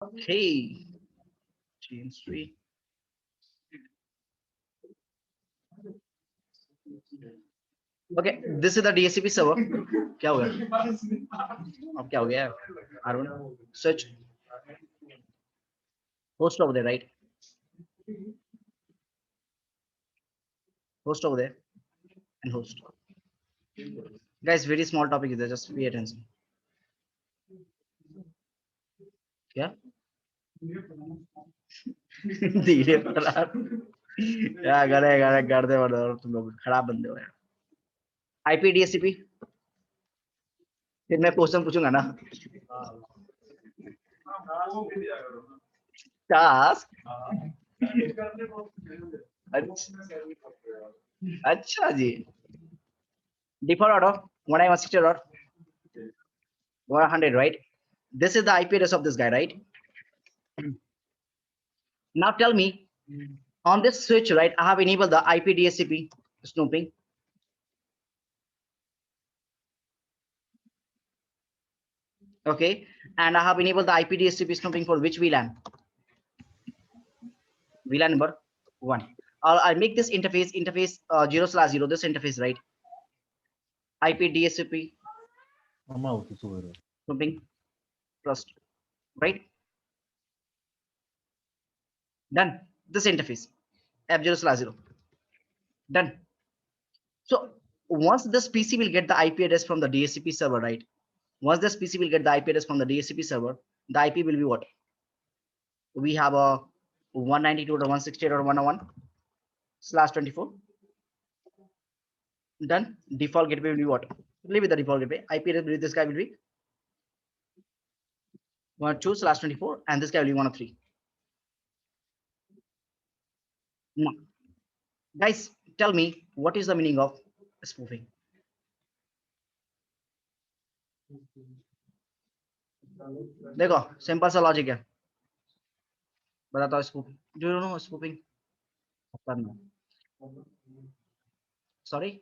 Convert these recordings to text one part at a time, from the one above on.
Okay, change 3. Okay, this is the DHCP server. क्या हो गया? अब क्या हो गया? R1 search host over there, right? Host over there and host. Guys, very small topic is there. Just pay attention. क्या? धीरे पड़ा क्या करे कर दे और तुम लोग खराब बंदे हो यार. IP DHCP फिर मैं क्वेश्चन पूछूंगा ना. टास्क अच्छा जी. Default order 19160 or 100, right? This is the IP address of this guy, right? Now tell me, on this switch, right, I have enabled the IP DHCP snooping. Okay, and I have enabled the IP DHCP snooping for which VLAN? VLAN number 1. I'll make this interface 0/0, this interface, right? IP DHCP snooping trust, right? Done. This interface F0/0. Done. So once this PC will get the IP address from the DHCP server, right? Once this PC will get the IP address from the DHCP server, the IP will be what? We have a 192.168.101/24. Done. Default gateway will be what? Leave with the default gateway. IP address with this guy will be 102/24, and this guy will be 103. Now, guys, tell me what is the meaning of spoofing? देखो simple सा logic है. बताता हूँ spoofing. Do you know spoofing? Sorry.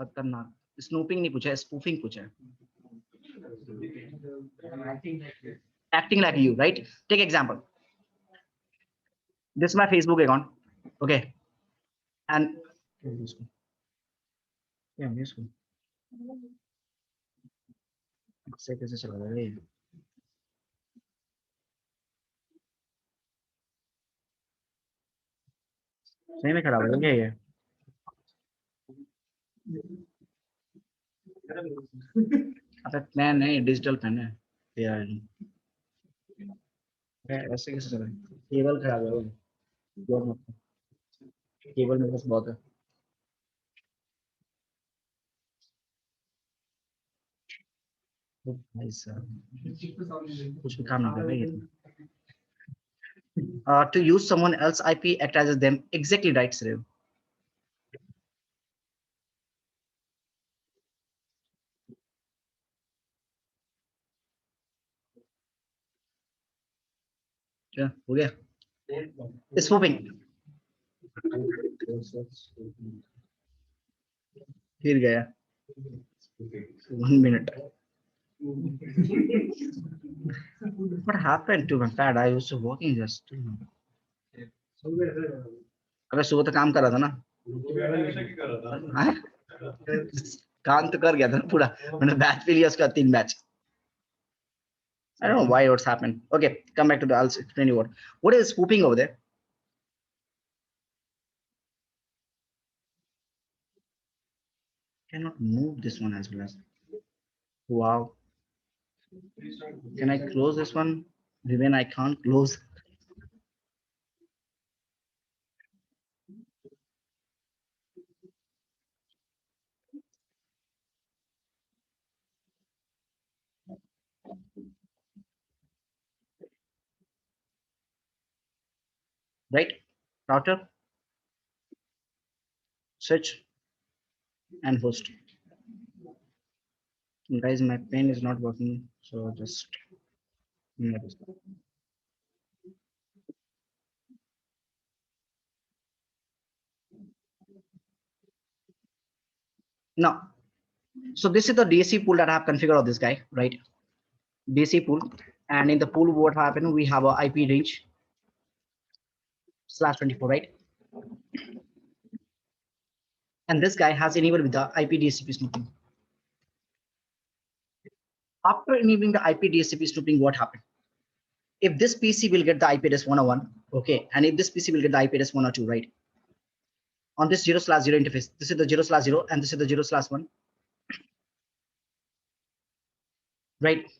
खतरनाक. Snooping नहीं पूछा है, spoofing पूछा है. Acting like you, right? Take example. This is my Facebook account. Okay. And yeah, useful. कैसे चला रहा है? सही में खराब हो गया ये. अबे पेन नहीं, डिजिटल पेन है यार. ऐसे कैसे चला? केबल खराब है. केबल मेरे पास बहुत है. भाई साहब कुछ भी काम नहीं कर रहा है. To use someone else IP attaches them. Exactly right, sir. क्या हो गया? Spoofing. फिर गया. 1 minute. What happened to my pad? I was working just. अबे सुबह तो काम कर रहा था ना. हाँ? काम तो कर गया था ना पूरा. मैंने बैच पे लिया उसका 3 batch. I don't know why what's happened. Okay, come back to the. I'll explain you what is spoofing over there. Cannot move this one as well as. Wow. Can I close this one? Even I can't close. Right? Router, switch, and host. Guys, my pen is not working, so just. Now, So this is the DHCP pool that I have configured of this guy, right? DHCP pool, and in the pool, what happened? We have a IP range /24, right? And this guy has enabled with the IP DHCP snooping. After enabling the IP DHCP snooping, what happened? If this PC will get the IP address 101, okay, and if this PC will get the IP address 102, right? On this 0/0 interface, this is the 0/0, and this is the 0/1, right?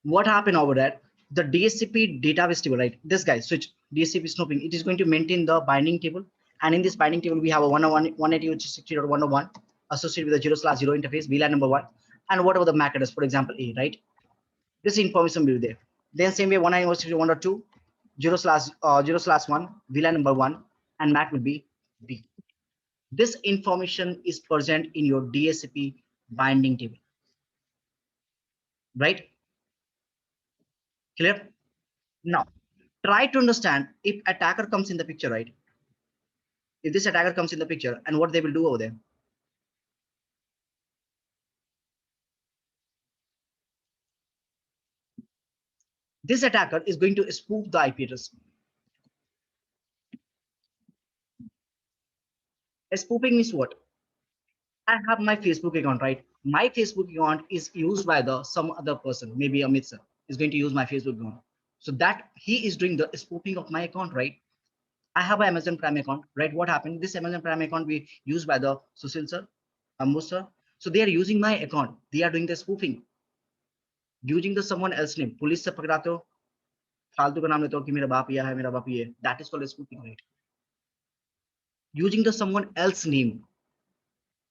What happened over there? The DHCP database table, right? This guy switch DHCP snooping. It is going to maintain the binding table, and in this binding table, we have a 101, 180.160.101 associated with the 0/0 interface, VLAN number 1, and whatever the MAC address, for example, A, right? This information will be there. Then same way 191.1.2, 0/1, VLAN number 1, and MAC will be B. This information is present in your DHCP binding table, right? Clear? Now, try to understand if attacker comes in the picture, right? If this attacker comes in the picture, and what they will do over there. This attacker is going to spoof the IP address. Spoofing means what? I have my Facebook account, right? My Facebook account is used by the some other person, maybe Amit sir is going to use my Facebook account. So that he is doing the spoofing of my account, right? I have an Amazon Prime account, right? What happened? This Amazon Prime account be used by the Susil sir, Ambu sir. So they are using my account. They are doing the spoofing using the someone else name. Police से पकड़ाते हो, फालतू का नाम लेते हो कि मेरा बाप ये है, मेरा बाप ये है. That is called spoofing, right? Using the someone else name.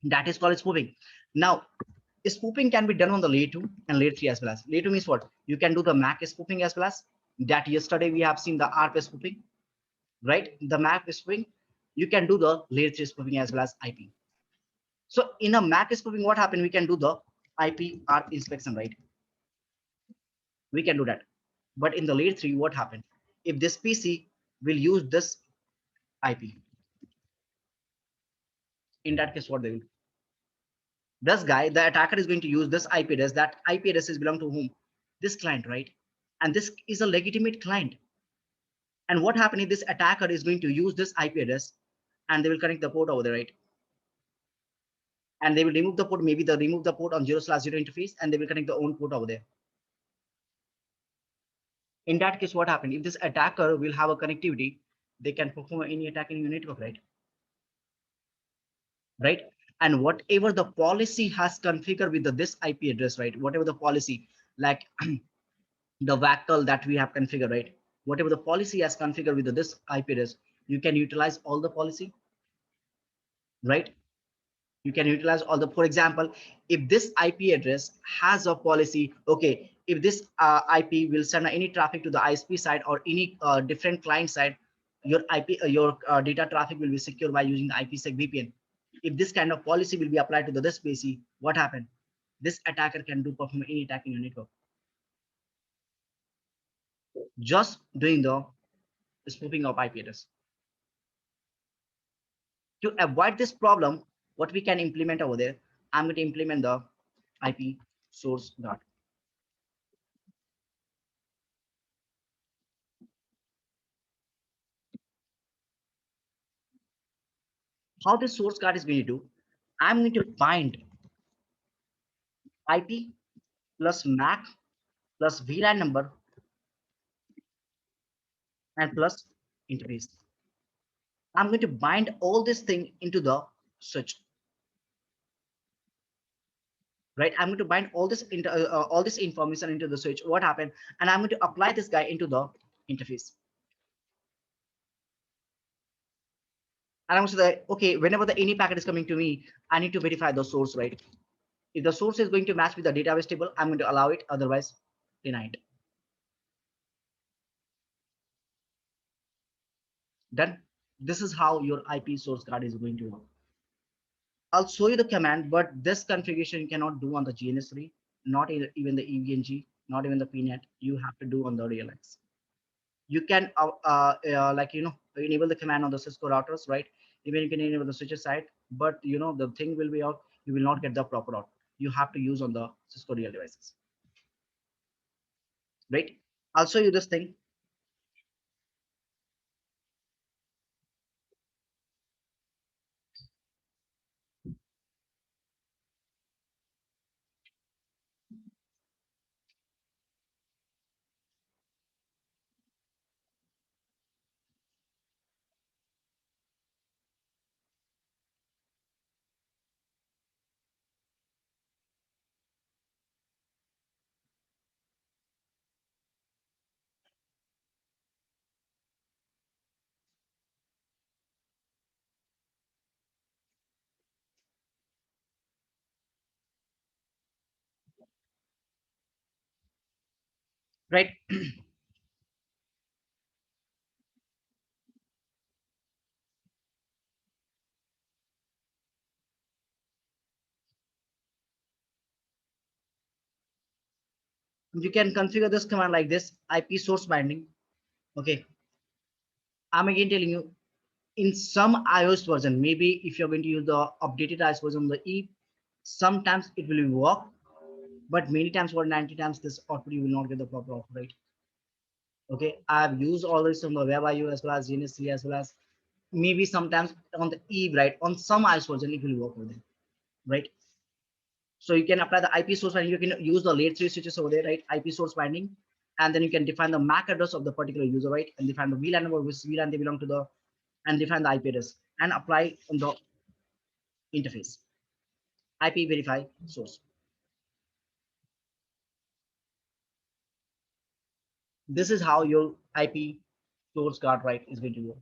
That is called spoofing. Now, spoofing can be done on the layer 2 and layer 3 as well as. Layer 2 means what? You can do the MAC spoofing as well as that. Yesterday we have seen the ARP spoofing, right? The MAC spoofing. You can do the layer 3 spoofing as well as IP. So in a MAC spoofing, what happened? We can do the IP ARP inspection, right? We can do that. But in the layer 3, what happened? If this PC will use this IP, in that case, what they will do? This guy, the attacker is going to use this IP address. That IP address is belong to whom? This client, right? And this is a legitimate client. And what happened if this attacker is going to use this IP address and they will connect the port over there, right? And they will remove the port, maybe they remove the port on 0/0 interface, and they will connect the own port over there. In that case, what happened? If this attacker will have a connectivity, they can perform any attack in your network, right? Right? And whatever the policy has configured with this IP address, right? Whatever the policy, like the VACL that we have configured, right? Whatever the policy has configured with this IP address, you can utilize all the policy, right? You can utilize all the, for example, if this IP address has a policy, okay, if this IP will send any traffic to the ISP side or any different client side, your IP, your data traffic will be secure by using the IPsec VPN. If this kind of policy will be applied to the this PC, what happened? This attacker can do perform any attack in your network. Just doing the spoofing of IP address. To avoid this problem, what we can implement over there, I'm going to implement the IP source guard. How this source guard is going to do, I'm going to bind IP plus MAC plus VLAN number and plus interface. I'm going to bind all this thing into the switch. Right, I'm going to bind all this into all this information into the switch. What happened? And I'm going to apply this guy into the interface. And I'm going to say, okay, whenever the any packet is coming to me, I need to verify the source, right? If the source is going to match with the database table, I'm going to allow it, otherwise deny it. Then this is how your IP source card is going to work. I'll show you the command, but this configuration you cannot do on the GNS3, not even the EVNG, not even the PNet. You have to do on the RealX. You can like enable the command on the Cisco routers, right? Even you can enable the switches side, but the thing will be out. You will not get the proper output. you have to use on the Cisco real devices, right? I'll show you this thing, right? You can configure this command like this: IP source binding. Okay, I'm again telling you, in some iOS version, maybe if you're going to use the updated iOS version of the E, sometimes it will work, but many times, or 90 times, this output you will not get the proper output, right? Okay, I've used all this on the WebIO as well as GNS3 as well as maybe sometimes on the Eve, right? On some iOS version, it will work with it, right? So you can apply the IP source binding. You can use the layer 3 switches over there, right? IP source binding, and then you can define the MAC address of the particular user, right? And define the VLAN number, which VLAN they belong to the, and define the IP address and apply on the interface. IP verify source. This is how your IP source guard, right, is going to work.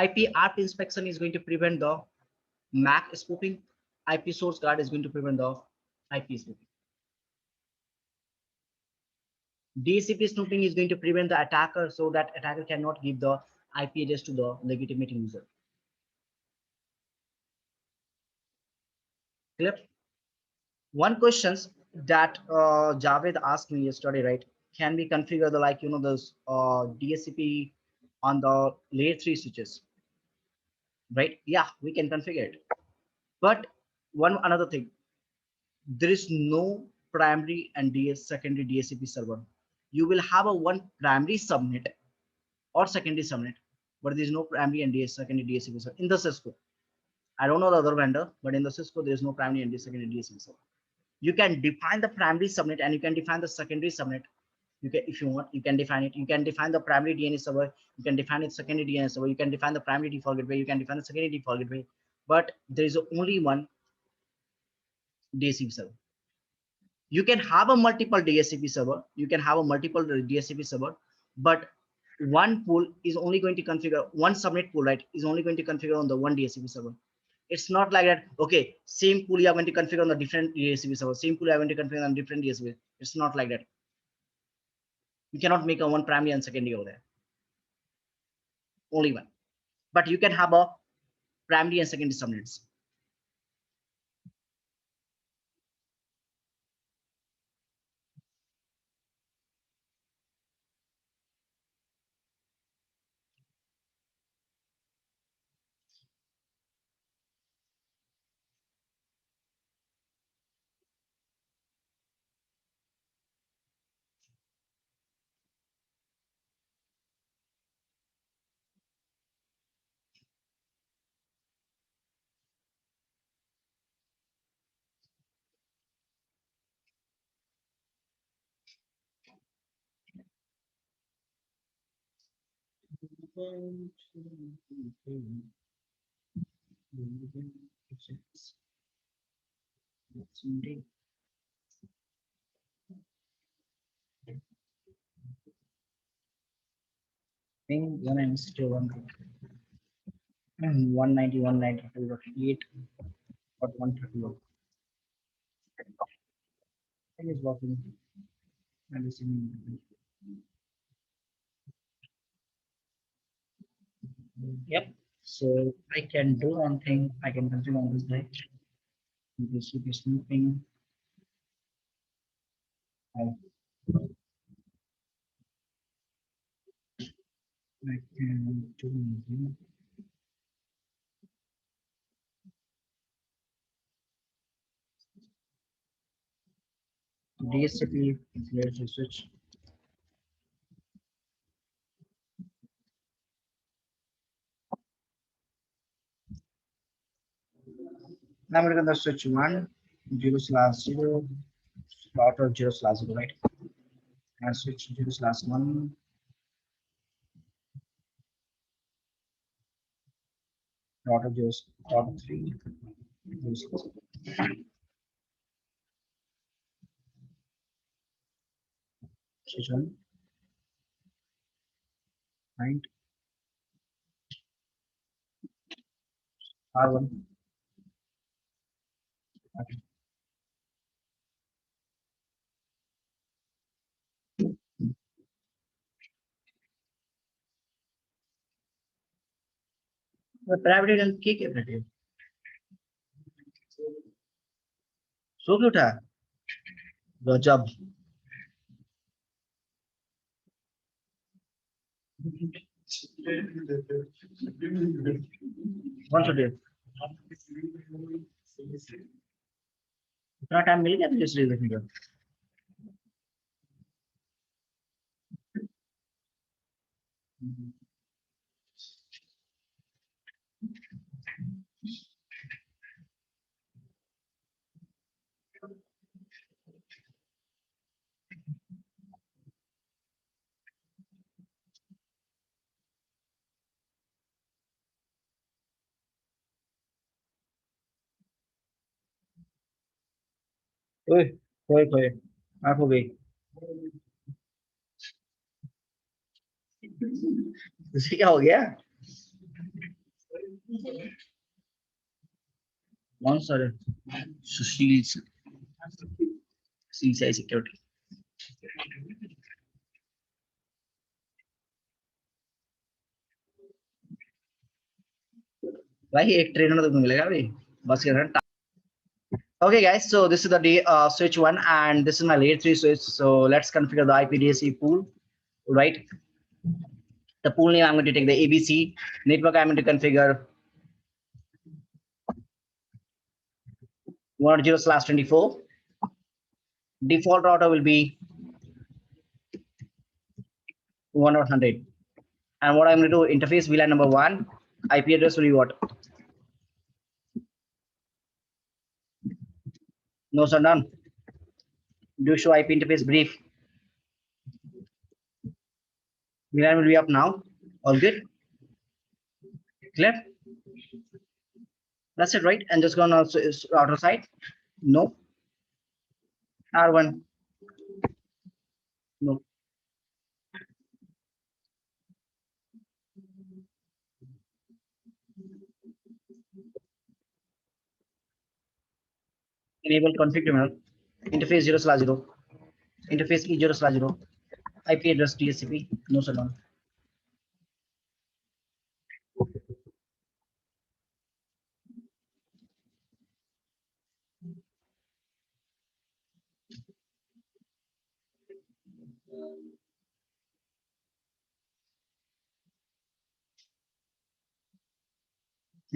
IP ARP inspection is going to prevent the MAC spoofing. IP source guard is going to prevent the IP spoofing. DHCP snooping is going to prevent the attacker so that attacker cannot give the IP address to the legitimate user. Clear? One questions that Javed asked me yesterday, right? Can we configure the, like, this DHCP on the layer 3 switches, right? Yeah, we can configure it. But one another thing, there is no primary and secondary DHCP server. You will have a one primary subnet or secondary subnet, but there is no primary and secondary DHCP server in the Cisco. I don't know the other vendor, but in the Cisco, there is no primary and secondary DHCP server. You can define the primary subnet and you can define the secondary subnet. You can, if you want, you can define it. You can define the primary DNS server. You can define it secondary DNS server. You can define the primary default gateway. You can define the secondary default gateway. But there is only one DHCP server. You can have a multiple DHCP server. You can have a multiple DHCP server, but one pool is only going to configure one subnet pool, right? Is only going to configure on the one DHCP server. It's not like that. Okay, same pool you are going to configure on the different DHCP server. Same pool you are going to configure on different DHCP. It's not like that. You cannot make a one primary and secondary over there. Only one. But you can have a primary and secondary subnets. Thing 190, 192.8 or 131. Thing is working. Yep. So I can do one thing. I can continue on this day. This should be snooping. I can do. DHCP influence switch. Now we're going to switch 1 0/0 slot of 0/0, right? And switch 0/1 dot of 0/3 0/0. Switch 1 point R1. Okay. The private agent की क्या करते हैं सो क्यों उठा गजब कौन सा day इतना टाइम मिल गया तुझे सीरीज देखने का ओए खोए खोए आंख हो गई तुझे क्या हो गया कौन सा रे सुशील सीसीआई सिक्योरिटी भाई एक ट्रेनर तो मिलेगा भाई बस के run okay guys so this is the switch one and this is my layer 3 switch so let's configure the IPDSC pool right the pool name I'm going to take the ABC network I'm going to configure 100/24 default router will be 100 and what I'm going to do interface VLAN number 1 IP address will be what no sir none do show IP interface brief VLAN will be up now all good clear that's it right and just go on also router side no R1 no enable config terminal interface 0/0 interface E0/0 IP address DHCP no sir none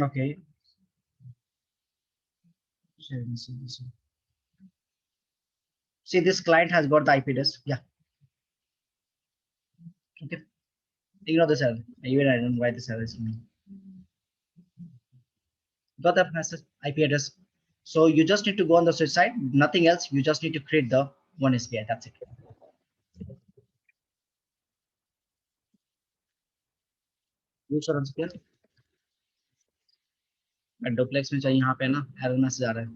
okay see this client has got the IP address yeah okay ignore this error even I don't know why this error is coming got the message IP address so you just need to go on the switch side nothing else you just need to create the one SPI that's it use और unsecure duplex में चाहिए यहाँ पे ना error message आ रहा है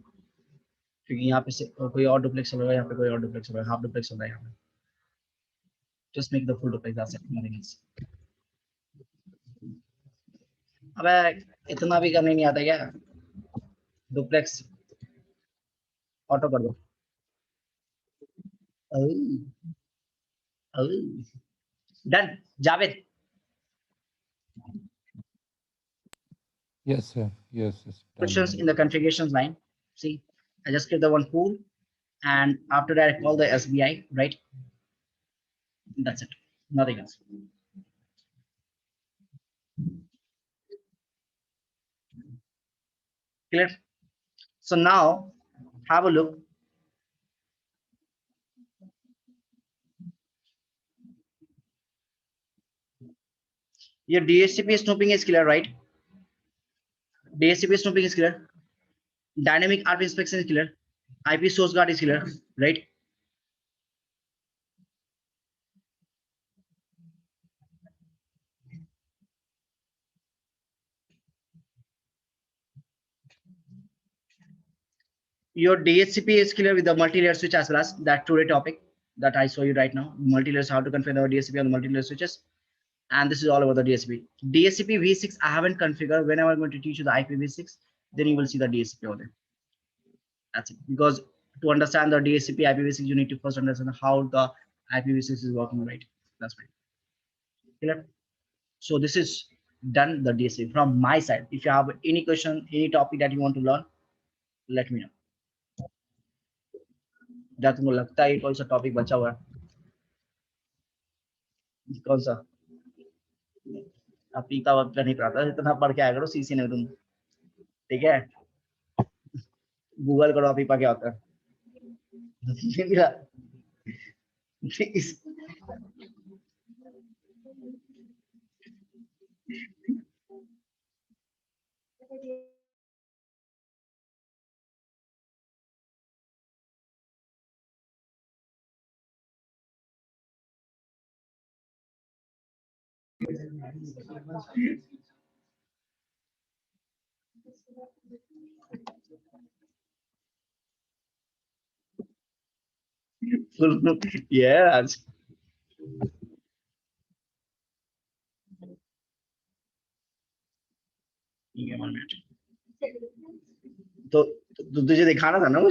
क्योंकि यहाँ पे से कोई और डुप्लेक्स चल रहा है यहाँ पे कोई और डुप्लेक्स चल रहा है हाफ डुप्लेक्स चल रहा है यहाँ पे just make the full duplex that's it nothing else अबे इतना भी करने नहीं आता क्या डुप्लेक्स ऑटो कर दो done Javed Yes, sir. Yes, yes. questions in the configurations line see I just give the one pool and after that I call the SBI right that's it nothing else clear so now have a look Your DHCP snooping is clear, right? DHCP snooping is clear. Dynamic ARP inspection is clear. IP source guard is clear, right? Your DHCP is clear with the multi-layer switch as well as that today topic that I show you right now. Multi-layers, how to configure the DHCP on the multi-layer switches. And this is all about the DHCP. DHCP v6 I haven't configured. Whenever I'm going to teach you the IPv6, then you will see the DHCP over there. That's it. Because to understand the DHCP IPv6, you need to first understand how the IPv6 is working, right? That's right. Clear? So this is done the DHCP from my side. If you have any question, any topic that you want to learn, let me know. क्या तुमको लगता है कौन सा topic बचा हुआ है कौन सा आप पीता वक्त नहीं पढ़ाता इतना पढ़ के आया करो सीसी ने तुम ठीक है गूगल करो पीपा क्या होता है yes तो तुझे दिखाना था ना